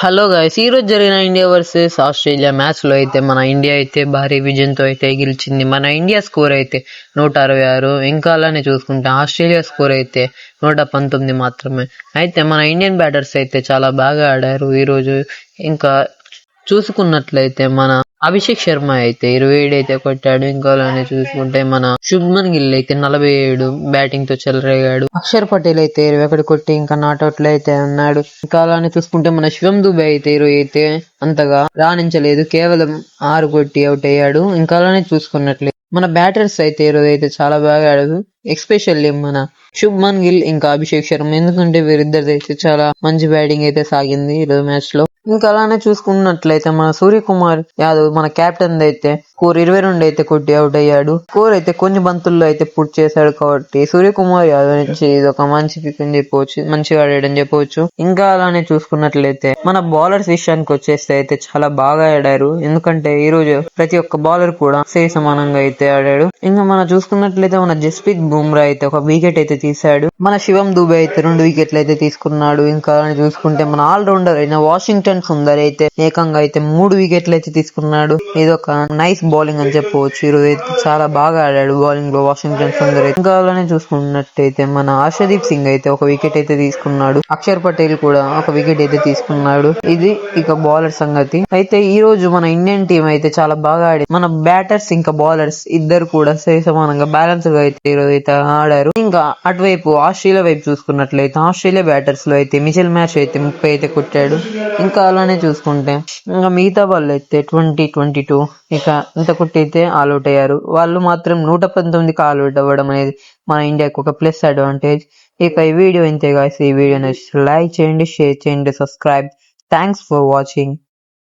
Hello guys, ఈ రోజు జరిగిన ఇండియా వర్సెస్ ఆస్ట్రేలియా మ్యాచ్ లో అయితే మన ఇండియా అయితే భారీ విజయంతో అయితే గెలిచింది. మన ఇండియా స్కోర్ అయితే 166. ఇంకా అలానే చూసుకుంటే ఆస్ట్రేలియా స్కోర్ అయితే 119 మాత్రమే. అయితే మన ఇండియన్ బ్యాటర్స్ అయితే చాలా బాగా ఆడారు ఈ రోజు. ఇంకా చూసుకున్నట్లయితే మన అభిషేక్ శర్మ అయితే 27 అయితే కొట్టాడు. ఇంకా అలానే చూసుకుంటే మన శుభ్మన్ గిల్ అయితే 47 బ్యాటింగ్ తో చెలరేగాడు. అక్షర్ పటేల్ అయితే 21 కొట్టి ఇంకా నాట్అవుట్ లో అయితే ఉన్నాడు. ఇంకా అలానే చూసుకుంటే మన శివం దుబే అయితే 20 అయితే అంతగా రాణించలేదు, కేవలం 6 కొట్టి అవుట్ అయ్యాడు. ఇంకా అలానే చూసుకున్నట్లయితే మన బ్యాటర్స్ అయితే ఈరోజు అయితే చాలా బాగా ఆడారు, ఎక్స్పెషల్లీ మన శుభ్మన్ గిల్ ఇంకా అభిషేక్ శర్మ. ఎందుకంటే వీరిద్దరిది అయితే చాలా మంచి బ్యాటింగ్ అయితే సాగింది ఈరోజు మ్యాచ్ లో. ఇంకా అలానే చూసుకున్నట్లయితే మన సూర్యకుమార్ యాదవ్ మన కెప్టెన్ అయితే స్కోర్ 22 అయితే కొట్టి అవుట్ అయ్యాడు. స్కోర్ అయితే కొన్ని బంతుల్లో అయితే పుట్ చేశాడు కాబట్టి సూర్యకుమార్ యాదవ్ నుంచి ఇది ఒక మంచి పిక్ అని చెప్పవచ్చు, మంచిగా ఆడాడని చెప్పవచ్చు. ఇంకా అలానే చూసుకున్నట్లయితే మన బౌలర్స్ విషయానికి వచ్చేస్తే అయితే చాలా బాగా ఆడారు. ఎందుకంటే ఈ రోజు ప్రతి ఒక్క బౌలర్ కూడా సమానంగా అయితే ఆడాడు. ఇంకా మనం చూసుకున్నట్లయితే మన జస్ప్రీత్ బుమ్రా అయితే ఒక వికెట్ అయితే తీశాడు. మన శివం దుబే అయితే 2 వికెట్లు అయితే తీసుకున్నాడు. ఇంకా అలానే చూసుకుంటే మన ఆల్ రౌండర్ అయిన వాషింగ్టన్ సుందర్ అయితే ఏకంగా అయితే 3 వికెట్లు అయితే తీసుకున్నాడు. ఇది ఒక నైస్ బౌలింగ్ అని చెప్పవచ్చు. ఈరోజు అయితే చాలా బాగా ఆడాడు బౌలింగ్ లో వాషింగ్టన్ సుందర్. ఇంకా అలానే చూసుకున్నట్టయితే మన హర్షదీప్ సింగ్ అయితే ఒక వికెట్ అయితే తీసుకున్నాడు. అక్షర్ పటేల్ కూడా ఒక వికెట్ అయితే తీసుకున్నాడు. ఇది ఇక బౌలర్ సంగతి. అయితే ఈ రోజు మన ఇండియన్ టీం అయితే చాలా బాగా ఆడింది. మన బ్యాటర్స్ ఇంకా బౌలర్స్ ఇద్దరు కూడా సమానంగా బ్యాలెన్స్ గా అయితే ఈరోజు అయితే ఆడారు. ఇంకా అటువైపు ఆస్ట్రేలియా వైపు చూసుకున్నట్లయితే ఆస్ట్రేలియా బ్యాటర్స్ లో అయితే మిచెల్ మ్యాచ్ అయితే 30 అయితే కొట్టాడు. ఇంకా అలానే చూసుకుంటే ఇంకా మిగతా వాళ్ళు అయితే 22 ఇక ఇంత కొట్టి అయితే ఆల్అౌట్ అయ్యారు. వాళ్ళు మాత్రం 119కి ఆల్అౌట్ అవ్వడం అనేది మన ఇండియాకి ఒక ప్లస్ అడ్వాంటేజ్. ఇక ఈ వీడియో ఇంతే గాయ్స్. ఈ వీడియో నచ్చితే లైక్ చేయండి, షేర్ చేయండి, సబ్స్క్రైబ్. Thanks for watching.